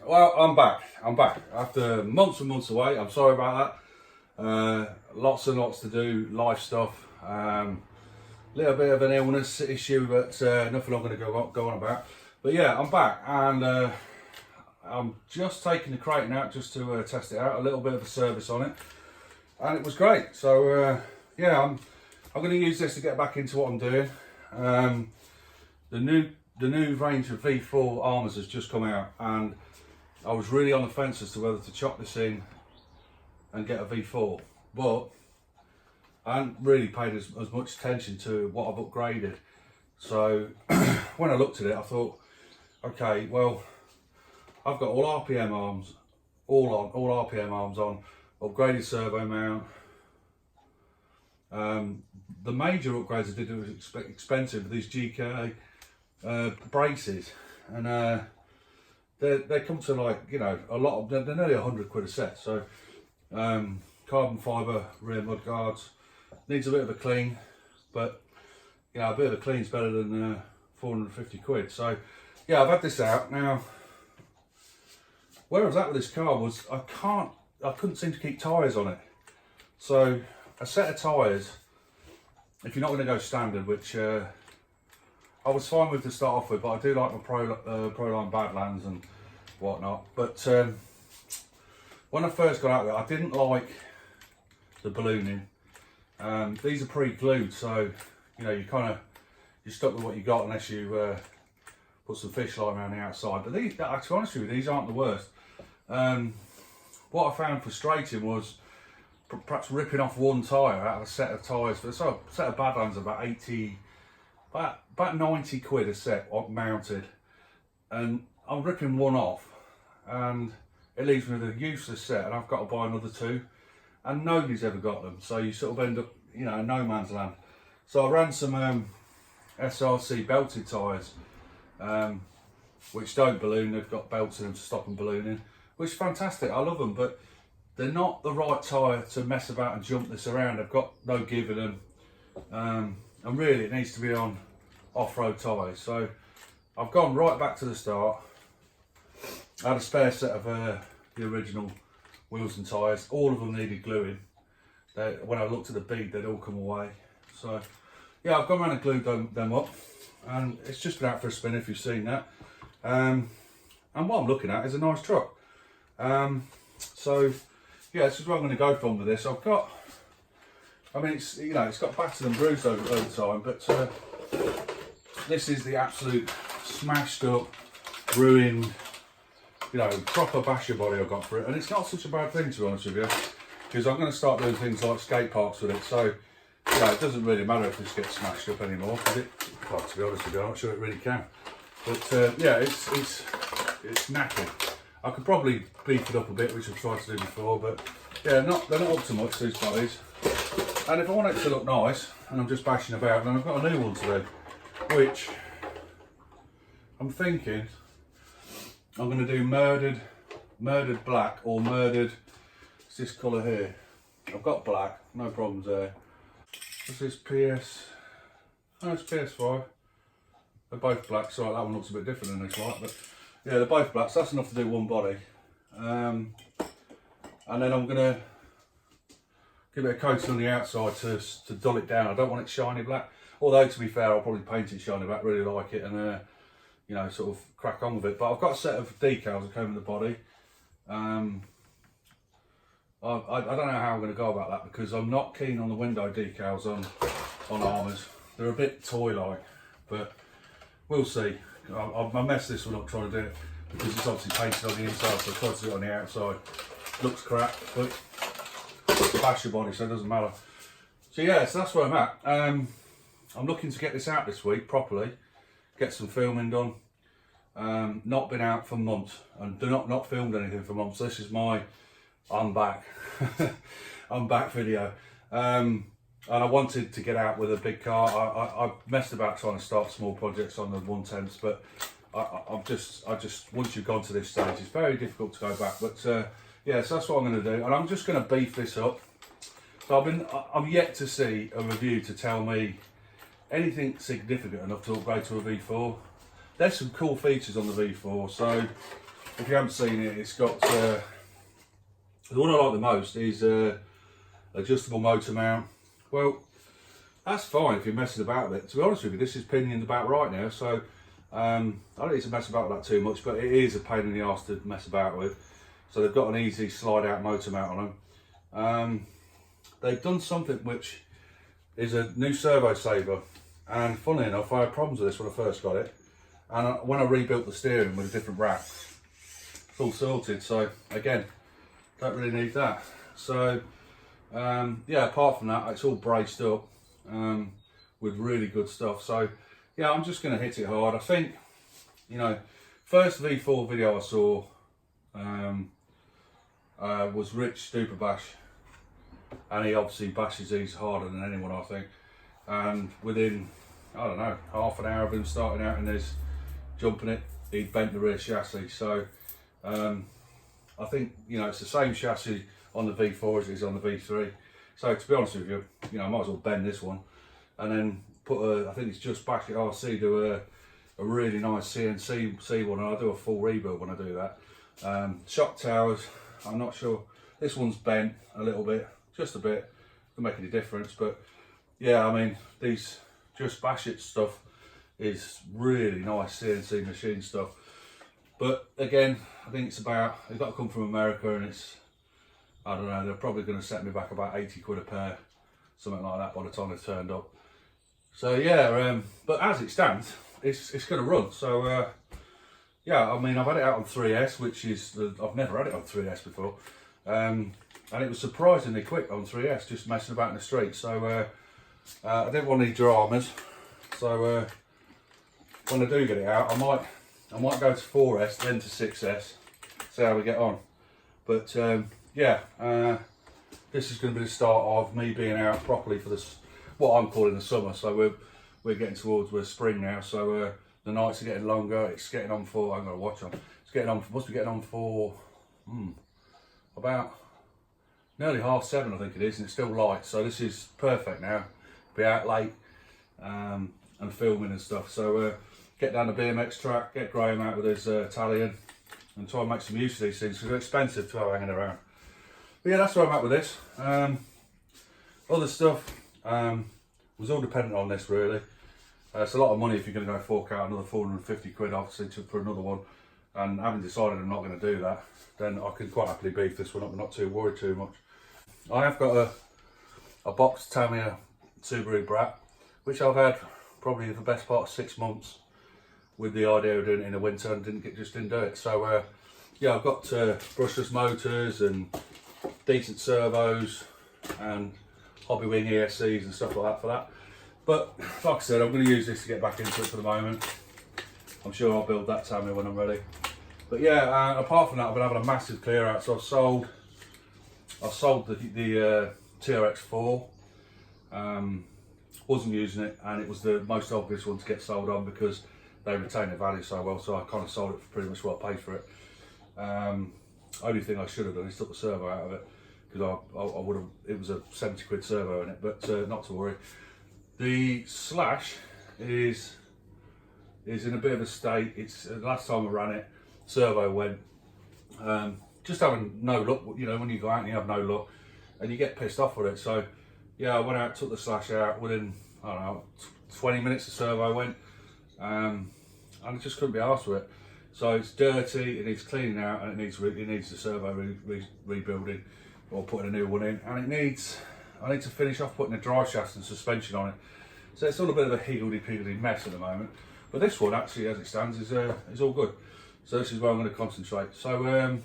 Well, I'm back. After months and months away. I'm sorry about that. Lots and lots to do, life stuff. Little bit of an illness issue, but nothing I'm going to go on about. But yeah, I'm back, and I'm just taking the Kraton out just to test it out. A little bit of a service on it, and it was great. So yeah, I'm going to use this to get back into what I'm doing. The new range of V4 armours has just come out, and I was really on the fence as to whether to chop this in and get a V4, but I hadn't really paid as much attention to what I've upgraded. So when I looked at it, I thought, okay, well, I've got all RPM arms, all RPM arms on, upgraded servo mount. The major upgrades I did was expensive, these GK braces, and they come to, like, you know, a lot of, they're nearly 100 quid a set. So carbon fibre rear mud guards, needs a bit of a clean, but you know, a bit of a clean's better than 450 quid. So yeah, I've had this out now. Where I was at with this car was I couldn't seem to keep tyres on it. So a set of tyres, if you're not going to go standard, which I was fine with to start off with, but I do like my Proline Badlands and whatnot. But when I first got out there, I didn't like the ballooning. These are pre-glued, so you know, you're stuck with what you got unless you put some fish line around the outside. But these, to be honest with you, these aren't the worst. What I found frustrating was perhaps ripping off one tyre out of a set of tyres. For a set of Badlands, about 90 quid a set mounted, and I'm ripping one off, and it leaves me with a useless set, and I've got to buy another two, and nobody's ever got them. So you sort of end up, you know, in no man's land. So I ran some SRC belted tyres, which don't balloon. They've got belts in them to stop them ballooning, which is fantastic. I love them, but they're not the right tyre to mess about and jump this around. They've got no give in them, and really it needs to be on off-road tyres. So I've gone right back to the start. I had a spare set of the original wheels and tyres. All of them needed gluing. When I looked at the bead, they'd all come away. So yeah, I've gone around and glued them up, and it's just been out for a spin, if you've seen that. And what I'm looking at is a nice truck. So yeah, this is where I'm going to go from with this. I've got, I mean, it's, you know, it's got battered and bruised over time, but this is the absolute smashed up, ruined, you know, proper basher body I've got for it. And it's not such a bad thing, to be honest with you, because I'm going to start doing things like skate parks with it. So, you know, it doesn't really matter if this gets smashed up anymore, because well, to be honest with you, I'm not sure it really can. But yeah, it's knackered. I could probably beef it up a bit, which I've tried to do before, but yeah, they're not up to much, these bodies. And if I want it to look nice, and I'm just bashing about, then I've got a new one to do, which I'm thinking I'm going to do murdered black, or murdered, it's this colour here. I've got black, no problems there. This is PS, no, it's PS5. They're both black, so that one looks a bit different than this light, but yeah, they're both black, so that's enough to do one body. And then I'm going to give it a coating on the outside to dull it down. I don't want it shiny black, although to be fair, I'll probably paint it shiny black, really like it, and you know, sort of crack on with it. But I've got a set of decals that come in the body. I don't know how I'm going to go about that, because I'm not keen on the window decals on armours. They're a bit toy-like, but we'll see. I messed this one up trying to do it, because it's obviously painted on the inside, so I tried to do it on the outside. Looks crap, but it's a basher body, so it doesn't matter. So yeah, so that's where I'm at. I'm looking to get this out this week properly, get some filming done. Not been out for months, and not filmed anything for months. So this is my I'm back I'm back video. And I wanted to get out with a big car. I messed about trying to start small projects on the 110s, but I just once you've gone to this stage, it's very difficult to go back. But yeah, so that's what I'm going to do, and I'm just going to beef this up. So I'm yet to see a review to tell me anything significant enough to upgrade to a V4. There's some cool features on the V4, so if you haven't seen it, it's got the one I like the most is adjustable motor mount. Well, that's fine if you're messing about with it. To be honest with you, this is pinioned about right now, so I don't need to mess about with that too much, but it is a pain in the arse to mess about with. So they've got an easy slide out motor mount on them. They've done something which is a new servo saver, and funnily enough, I had problems with this when I first got it, and when I rebuilt the steering with a different rack, it's all sorted. So again, don't really need that. So yeah, apart from that, it's all braced up with really good stuff. So yeah, I'm just going to hit it hard. I think, you know, first V4 video I saw was Rich Stupid Bash, and he obviously bashes these harder than anyone, I think. And within, I don't know, half an hour of him starting out in this, jumping it, he'd bent the rear chassis. So I think, you know, it's the same chassis on the V4 as it is on the V3. So to be honest with you, you know, I might as well bend this one and then put a, I think it's Just Bash It RC, do a really nice CNC one, and I'll do a full rebuild when I do that. Shock towers, I'm not sure. This one's bent a little bit, just a bit, doesn't make any difference. But yeah, I mean, these Just Bash It stuff is really nice CNC machine stuff. But again, I think it's about, it's got to come from America, and it's, I don't know, they're probably going to set me back about 80 quid a pair, something like that by the time they've turned up. So yeah, but as it stands, it's going to run. So yeah, I mean, I've had it out on 3S, which is, I've never had it on 3S before. And it was surprisingly quick on 3S, just messing about in the street. So I didn't want any dramas. So when I do get it out, I might go to 4S, then to 6S, see how we get on. But yeah, this is going to be the start of me being out properly for this, what I'm calling the summer. So we're getting towards spring now. So the nights are getting longer. It's getting on for, I'm going to watch on. It's getting on, must be getting on for about nearly 7:30, I think it is, and it's still light. So this is perfect now. Be out late and filming and stuff. So get down the BMX track, get Graham out with his Italian, and try and make some use of these things, because they're expensive to have hanging around. But yeah, that's where I'm at with this. Other stuff was all dependent on this, really. It's a lot of money if you're going to go fork out another 450 quid, obviously, for another one. And having decided I'm not going to do that, then I can quite happily beef this one up. I'm not too worried too much. I have got a boxed Tamiya Subaru Brat, which I've had probably the best part of 6 months, with the idea of doing it in the winter, and just didn't do it. So yeah, I've got brushless motors and decent servos and hobby wing ESCs and stuff like that for that. But like I said, I'm going to use this to get back into it for the moment. I'm sure I'll build that Tamiya when I'm ready. But yeah, apart from that, I've been having a massive clear out. So I've sold the TRX4. Wasn't using it, and it was the most obvious one to get sold on because they retain their value so well. So I kind of sold it for pretty much what I paid for it. Only thing I should have done is took the servo out of it, because I would have. It was a 70 quid servo in it, but not to worry. The Slash is in a bit of a state. It's the last time I ran it, servo went. Just having no luck. You know, when you go out and you have no luck, and you get pissed off with it. So yeah, I went out, took the Slash out. Within, I don't know, 20 minutes the servo went, and I just couldn't be arsed with it. So it's dirty, it needs cleaning out, and it needs the servo rebuilding, or putting a new one in, and I need to finish off putting a drive shaft and suspension on it. So it's all a bit of a higgledy-piggledy mess at the moment. But this one, actually, as it stands, is all good. So this is where I'm going to concentrate. So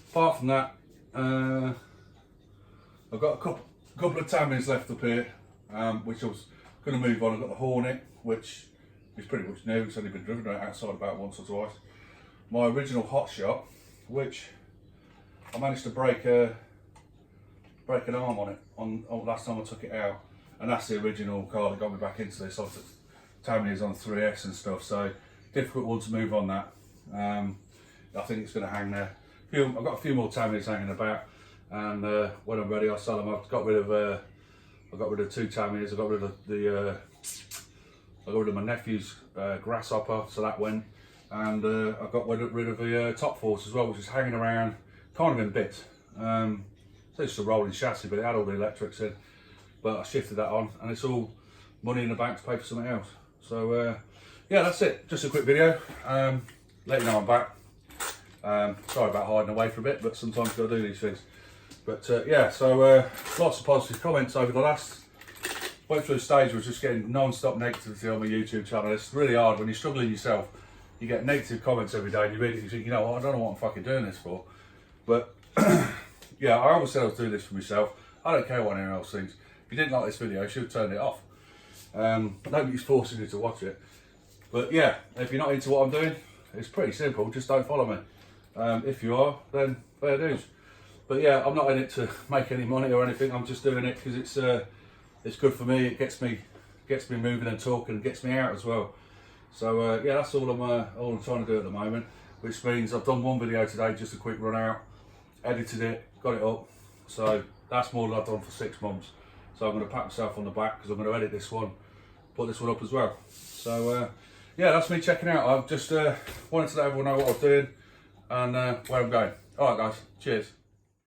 apart from that, I've got a couple of Tamiyas left up here, which I was going to move on. I've got the Hornet, which is pretty much new. It's only been driven outside about once or twice. My original Hot Shot, which I managed to break an arm on it on last time I took it out, and that's the original car that got me back into this. Obviously, Tamiya's on 3S and stuff, so difficult one to move on that. I think it's going to hang there. I've got a few more Tamiyas hanging about, and when I'm ready, I'll sell them. I've got rid of 2 Tamiyas. I got rid of my nephew's Grasshopper, so that went. and I got rid of the top force as well, which is hanging around kind of in bits. So it's just a rolling chassis, but it had all the electrics in. But I shifted that on, and it's all money in the bank to pay for something else. So yeah, that's it. Just a quick video. Let you know I'm back. Sorry about hiding away for a bit, but sometimes you've got to do these things. But yeah, so lots of positive comments over the last. Went through a stage where I was just getting non-stop negativity on my YouTube channel. It's really hard when you're struggling yourself. You get negative comments every day, and you read it and you think, you know what, I don't know what I'm fucking doing this for. But yeah, I always said I was doing this for myself. I don't care what anyone else thinks. If you didn't like this video, you should have turned it off. Nobody's forcing you to watch it. But yeah, if you're not into what I'm doing, it's pretty simple. Just don't follow me. If you are, then fair dues. But yeah, I'm not in it to make any money or anything. I'm just doing it because it's good for me. It gets me moving and talking, and gets me out as well. So yeah, that's all I'm trying to do at the moment. Which means I've done one video today, just a quick run out, edited it, got it up. So that's more than I've done for 6 months. So I'm going to pat myself on the back because I'm going to edit this one, put this one up as well. So yeah, that's me checking out. I've just wanted to let everyone know what I'm doing and where I'm going. All right, guys. Cheers.